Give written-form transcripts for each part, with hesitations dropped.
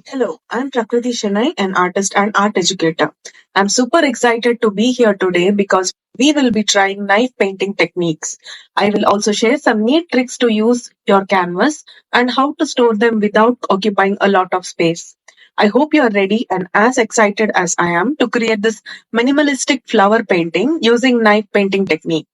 Hello, I'm Prakriti Shanai, an artist and art educator. I'm super excited to be here today because we will be trying knife painting techniques. I will also share some neat tricks to use your canvas and how to store them without occupying a lot of space. I hope you're ready and as excited as I am to create this minimalistic flower painting using knife painting technique.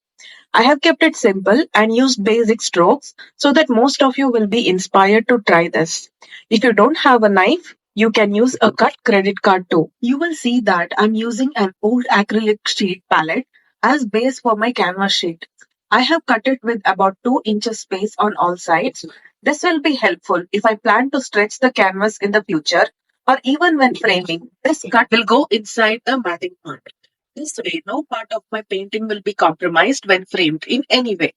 I have kept it simple and used basic strokes so that most of you will be inspired to try this. If you don't have a knife, you can use a cut credit card too. You will see that I'm using an old acrylic sheet palette as base for my canvas sheet. I have cut it with about 2 inches space on all sides. This will be helpful if I plan to stretch the canvas in the future or even when framing. This cut will go inside the matting part. This way, no part of my painting will be compromised when framed in any way.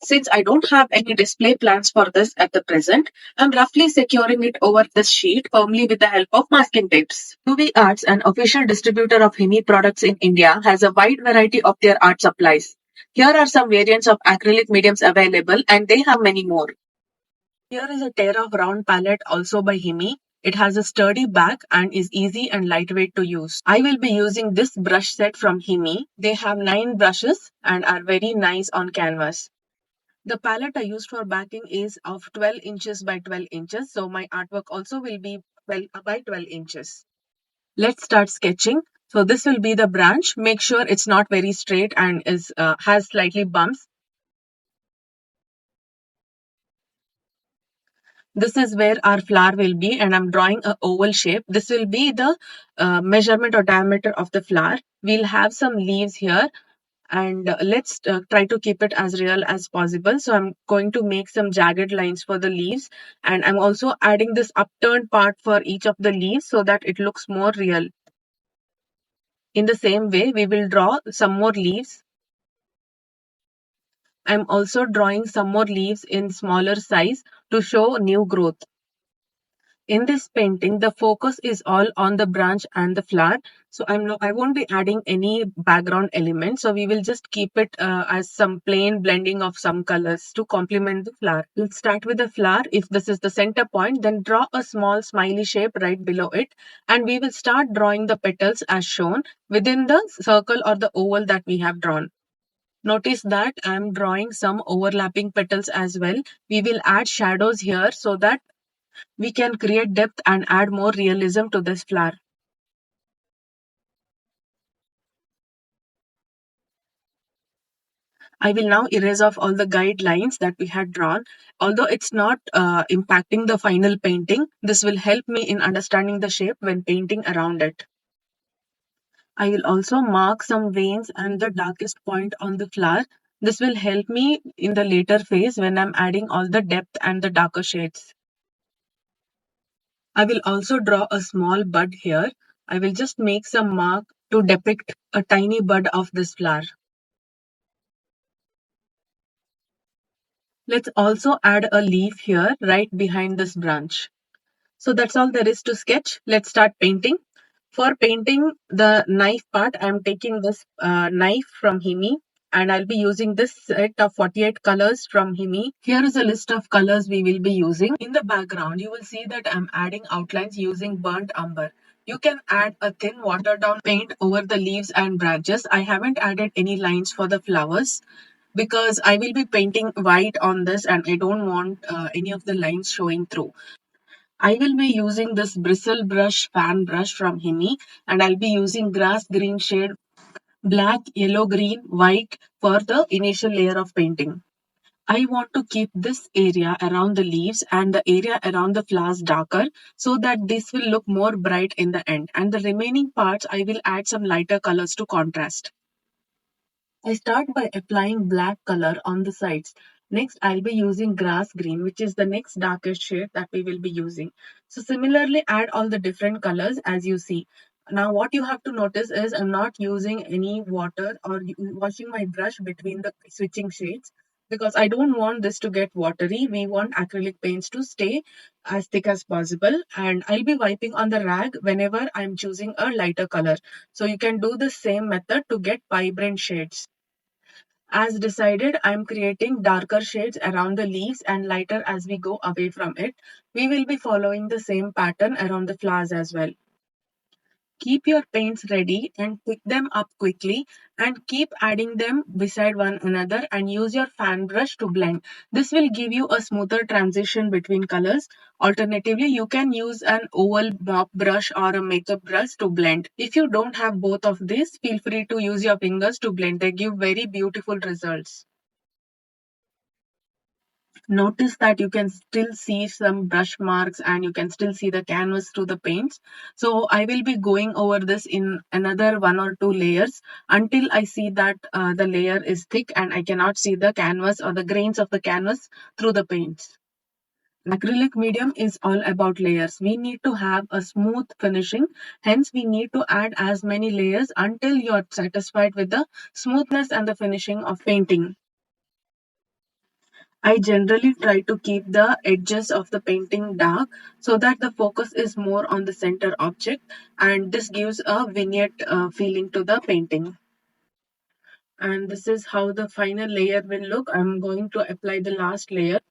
Since I don't have any display plans for this at the present, I'm roughly securing it over this sheet firmly with the help of masking tapes. UV Arts, an official distributor of Himi products in India, has a wide variety of their art supplies. Here are some variants of acrylic mediums available, and they have many more. Here is a Terra round palette also by Himi. It has a sturdy back and is easy and lightweight to use. I will be using this brush set from Himi. They have 9 brushes and are very nice on canvas. The palette I used for backing is of 12 inches by 12 inches, so my artwork also will be 12 by 12 inches. Let's start sketching. So this will be the branch. Make sure it's not very straight and has slightly bumps. This is where our flower will be, and I'm drawing a oval shape. This will be the measurement or diameter of the flower. We'll have some leaves here, and let's try to keep it as real as possible. So I'm going to make some jagged lines for the leaves, and I'm also adding this upturned part for each of the leaves so that it looks more real. In the same way, we will draw some more leaves. I'm also drawing some more leaves in smaller size to show new growth. In this painting, the focus is all on the branch and the flower. So I won't be adding any background element. So we will just keep it as some plain blending of some colors to complement the flower. Let's start with the flower. If this is the center point, then draw a small smiley shape right below it. And we will start drawing the petals as shown within the circle or the oval that we have drawn. Notice that I'm drawing some overlapping petals as well. We will add shadows here so that we can create depth and add more realism to this flower. I will now erase off all the guidelines that we had drawn. Although it's not impacting the final painting, this will help me in understanding the shape when painting around it. I will also mark some veins and the darkest point on the flower. This will help me in the later phase when I'm adding all the depth and the darker shades. I will also draw a small bud here. I will just make some mark to depict a tiny bud of this flower. Let's also add a leaf here right behind this branch. So that's all there is to sketch. Let's start painting. For painting the knife part, I'm taking this knife from Himi and I'll be using this set of 48 colors from Himi. Here is a list of colors we will be using. In the background, you will see that I'm adding outlines using burnt umber. You can add a thin watered down paint over the leaves and branches. I haven't added any lines for the flowers because I will be painting white on this and I don't want any of the lines showing through. I will be using this bristle brush fan brush from Himi and I'll be using grass green shade, black, yellow, green, white for the initial layer of painting. I want to keep this area around the leaves and the area around the flowers darker so that this will look more bright in the end. And the remaining parts, I will add some lighter colors to contrast. I start by applying black color on the sides. Next, I'll be using grass green, which is the next darkest shade that we will be using. So similarly, add all the different colors as you see. Now, what you have to notice is I'm not using any water or washing my brush between the switching shades because I don't want this to get watery. We want acrylic paints to stay as thick as possible. And I'll be wiping on the rag whenever I'm choosing a lighter color. So you can do the same method to get vibrant shades. As decided, I'm creating darker shades around the leaves and lighter as we go away from it. We will be following the same pattern around the flowers as well. Keep your paints ready and pick them up quickly and keep adding them beside one another and use your fan brush to blend. This will give you a smoother transition between colors. Alternatively, you can use an oval mop brush or a makeup brush to blend. If you don't have both of these, feel free to use your fingers to blend. They give very beautiful results. Notice that you can still see some brush marks and you can still see the canvas through the paints. So I will be going over this in another one or two layers until I see that the layer is thick and I cannot see the canvas or the grains of the canvas through the paints. Acrylic medium is all about layers. We need to have a smooth finishing. Hence, we need to add as many layers until you're satisfied with the smoothness and the finishing of painting. I generally try to keep the edges of the painting dark so that the focus is more on the center object, and this gives a vignette feeling to the painting. And this is how the final layer will look. I'm going to apply the last layer.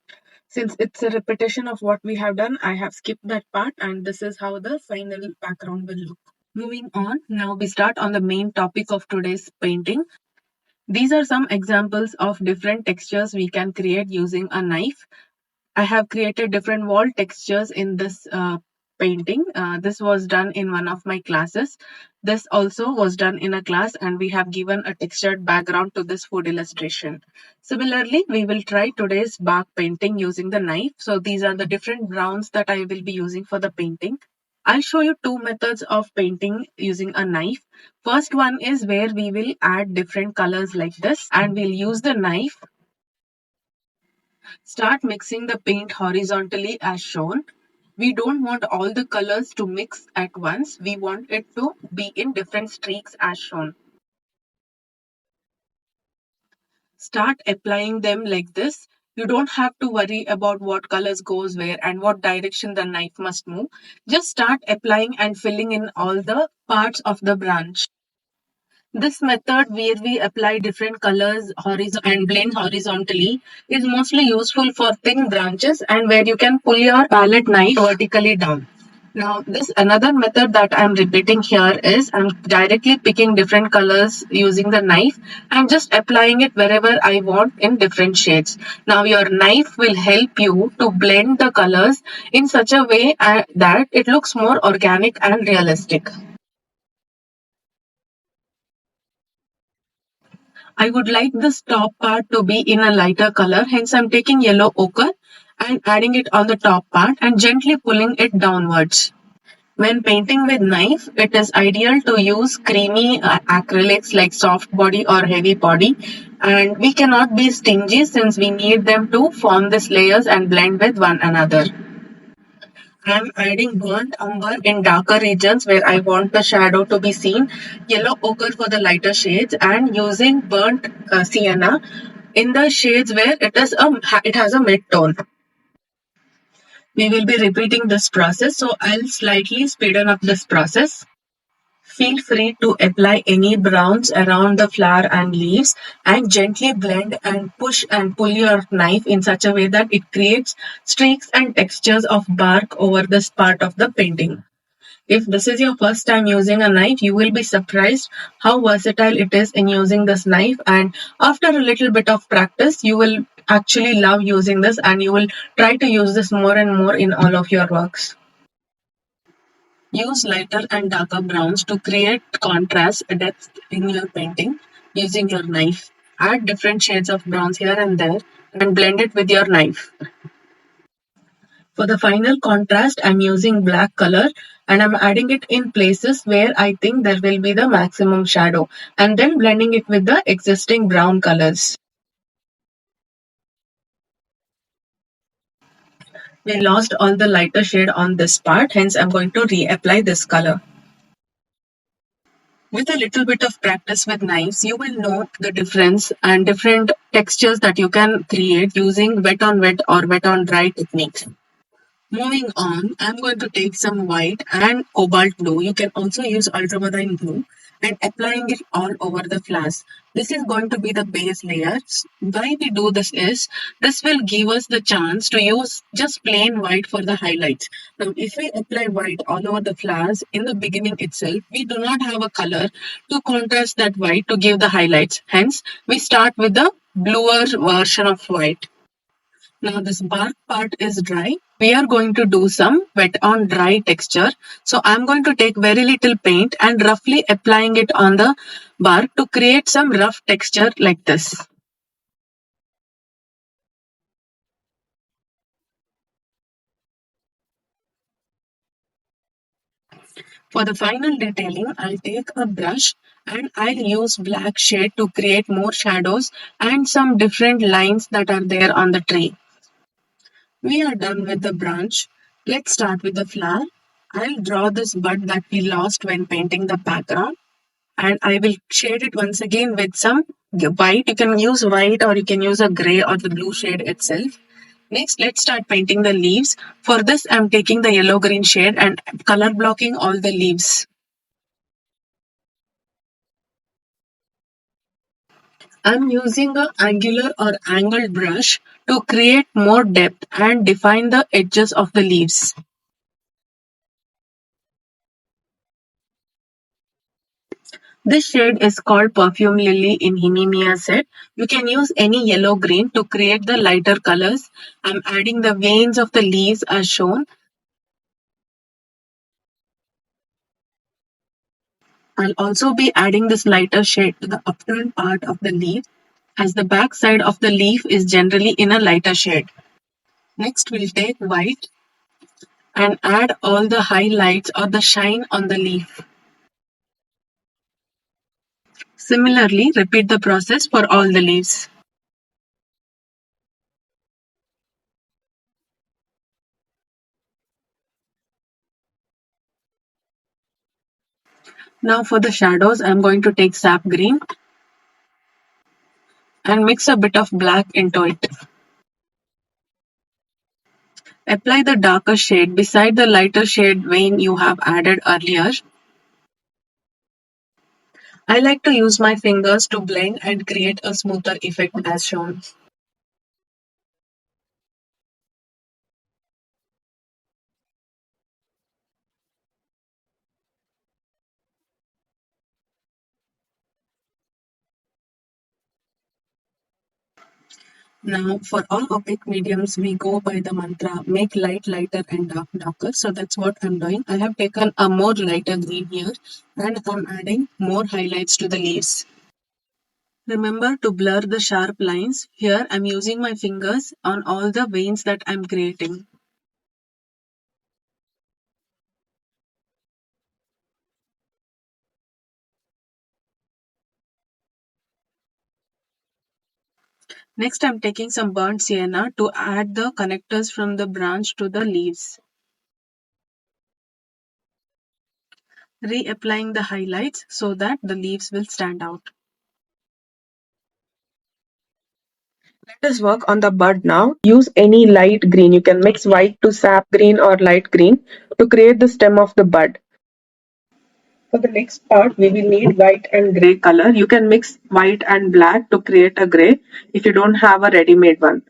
Since it's a repetition of what we have done, I have skipped that part, and this is how the final background will look. Moving on, now we start on the main topic of today's painting. These are some examples of different textures we can create using a knife. I have created different wall textures in this painting. This was done in one of my classes. This also was done in a class, and we have given a textured background to this food illustration. Similarly, we will try today's bark painting using the knife. So these are the different browns that I will be using for the painting. I'll show you two methods of painting using a knife. First one is where we will add different colors like this, and we'll use the knife. Start mixing the paint horizontally as shown. We don't want all the colors to mix at once. We want it to be in different streaks as shown. Start applying them like this. You don't have to worry about what colors goes where and what direction the knife must move. Just start applying and filling in all the parts of the branch. This method where we apply different colors and blend horizontally is mostly useful for thin branches and where you can pull your palette knife vertically down. Now, this another method that I'm repeating here is I'm directly picking different colors using the knife and just applying it wherever I want in different shades. Now, your knife will help you to blend the colors in such a way that it looks more organic and realistic. I would like this top part to be in a lighter color, hence I'm taking yellow ochre and adding it on the top part and gently pulling it downwards. When painting with knife, it is ideal to use creamy acrylics like soft body or heavy body, and we cannot be stingy since we need them to form these layers and blend with one another. I'm adding burnt umber in darker regions where I want the shadow to be seen, yellow ochre for the lighter shades, and using burnt sienna in the shades where it has a mid tone. We will be repeating this process, so I'll slightly speeden up this process. Feel free to apply any browns around the flower and leaves and gently blend and push and pull your knife in such a way that it creates streaks and textures of bark over this part of the painting. If this is your first time using a knife, you will be surprised how versatile it is in using this knife. And after a little bit of practice, you will actually love using this and you will try to use this more and more in all of your works. Use lighter and darker browns to create contrast depth in your painting using your knife. Add different shades of browns here and there and blend it with your knife. For the final contrast, I'm using black color and I'm adding it in places where I think there will be the maximum shadow and then blending it with the existing brown colors. We lost all the lighter shade on this part, hence I'm going to reapply this color. With a little bit of practice with knives, you will know the difference and different textures that you can create using wet on wet or wet on dry techniques. Moving on, I'm going to take some white and cobalt blue. You can also use ultramarine blue and applying it all over the flowers. This is going to be the base layer. Why we do this is, this will give us the chance to use just plain white for the highlights. Now, if we apply white all over the flowers in the beginning itself, we do not have a color to contrast that white to give the highlights. Hence, we start with the bluer version of white. Now this bark part is dry. We are going to do some wet on dry texture. So I'm going to take very little paint and roughly applying it on the bark to create some rough texture like this. For the final detailing, I'll take a brush and I'll use black shade to create more shadows and some different lines that are there on the tree. We are done with the branch. Let's start with the flower. I'll draw this bud that we lost when painting the background. And I will shade it once again with some white. You can use white or you can use a gray or the blue shade itself. Next, let's start painting the leaves. For this, I'm taking the yellow green shade and color blocking all the leaves. I'm using a angular or angled brush to create more depth and define the edges of the leaves. This shade is called Perfume Lily in Himemia set. You can use any yellow green to create the lighter colors. I'm adding the veins of the leaves as shown. I'll also be adding this lighter shade to the upturned part of the leaf as the back side of the leaf is generally in a lighter shade. Next, we'll take white and add all the highlights or the shine on the leaf. Similarly, repeat the process for all the leaves. Now for the shadows, I'm going to take sap green and mix a bit of black into it. Apply the darker shade beside the lighter shade vein you have added earlier. I like to use my fingers to blend and create a smoother effect as shown. Now, for all opaque mediums, we go by the mantra make light lighter and dark darker. So that's what I'm doing. I have taken a more lighter green here and I'm adding more highlights to the leaves. Remember to blur the sharp lines. Here I'm using my fingers on all the veins that I'm creating. Next, I'm taking some burnt sienna to add the connectors from the branch to the leaves. Reapplying the highlights so that the leaves will stand out. Let us work on the bud now. Use any light green. You can mix white to sap green or light green to create the stem of the bud. For the next part, we will need white and gray color. You can mix white and black to create a gray if you don't have a ready-made one.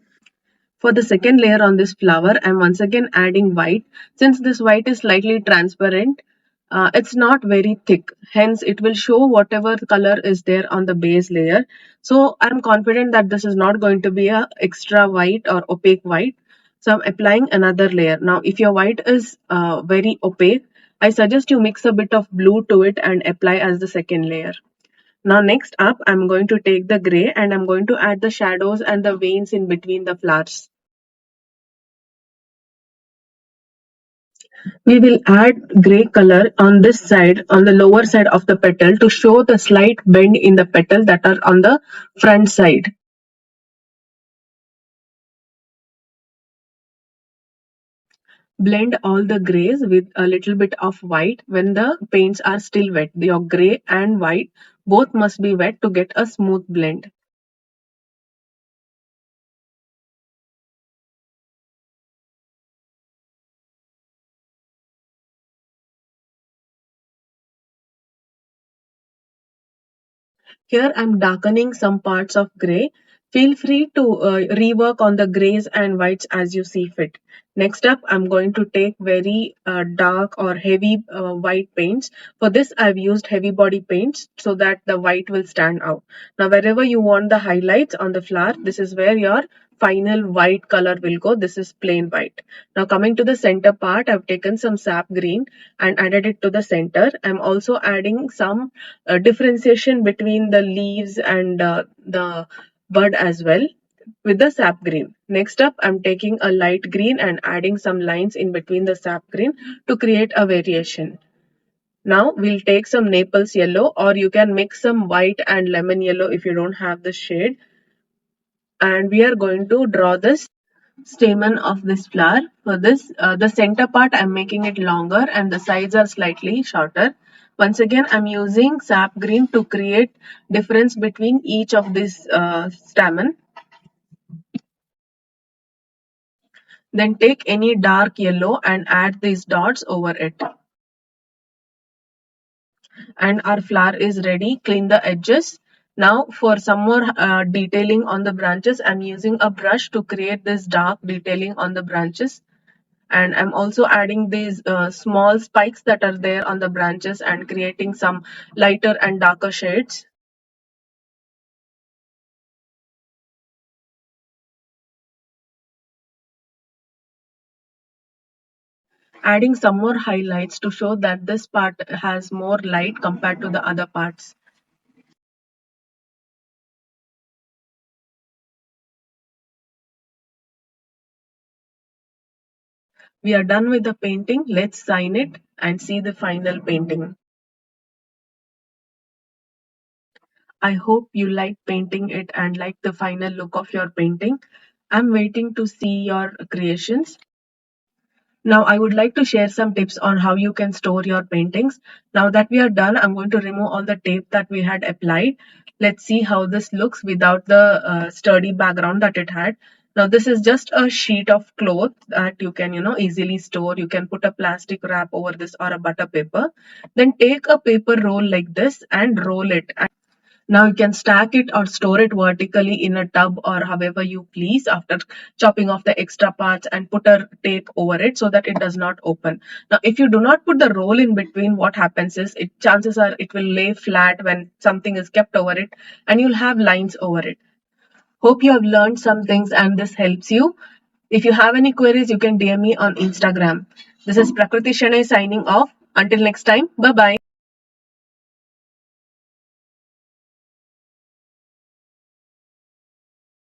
For the second layer on this flower, I'm once again adding white. Since this white is slightly transparent, it's not very thick. Hence, it will show whatever color is there on the base layer. So I'm confident that this is not going to be a extra white or opaque white. So I'm applying another layer. Now, if your white is very opaque, I suggest you mix a bit of blue to it and apply as the second layer. Now next up, I'm going to take the gray and I'm going to add the shadows and the veins in between the flowers. We will add gray color on this side, on the lower side of the petal to show the slight bend in the petal that are on the front side. Blend all the grays with a little bit of white when the paints are still wet. Your gray and white both must be wet to get a smooth blend. Here I'm darkening some parts of gray. Feel free to rework on the grays and whites as you see fit. Next up, I'm going to take very dark or heavy white paints. For this, I've used heavy body paints so that the white will stand out. Now, wherever you want the highlights on the flower, this is where your final white color will go. This is plain white. Now, coming to the center part, I've taken some sap green and added it to the center. I'm also adding some differentiation between the leaves and the bud as well with the sap green. Next up, I'm taking a light green and adding some lines in between the sap green to create a variation. Now we'll take some Naples yellow, or you can mix some white and lemon yellow if you don't have the shade. And we are going to draw this stamen of this flower. For this, the center part I'm making it longer and the sides are slightly shorter. Once again, I'm using sap green to create difference between each of these stamen. Then take any dark yellow and add these dots over it. And our flower is ready. Clean the edges. Now for some more detailing on the branches, I'm using a brush to create this dark detailing on the branches. And I'm also adding these small spikes that are there on the branches and creating some lighter and darker shades. Adding some more highlights to show that this part has more light compared to the other parts. We are done with the painting. Let's sign it and see the final painting. I hope you like painting it and like the final look of your painting. I'm waiting to see your creations. Now, I would like to share some tips on how you can store your paintings. Now that we are done, I'm going to remove all the tape that we had applied. Let's see how this looks without the sturdy background that it had. Now, this is just a sheet of cloth that you can, easily store. You can put a plastic wrap over this or a butter paper. Then take a paper roll like this and roll it. Now you can stack it or store it vertically in a tub or however you please after chopping off the extra parts and put a tape over it so that it does not open. Now if you do not put the roll in between, what happens is chances are it will lay flat when something is kept over it and you'll have lines over it. Hope you have learned some things and this helps you. If you have any queries, you can DM me on Instagram. This is Prakriti Shanai signing off. Until next time, bye bye.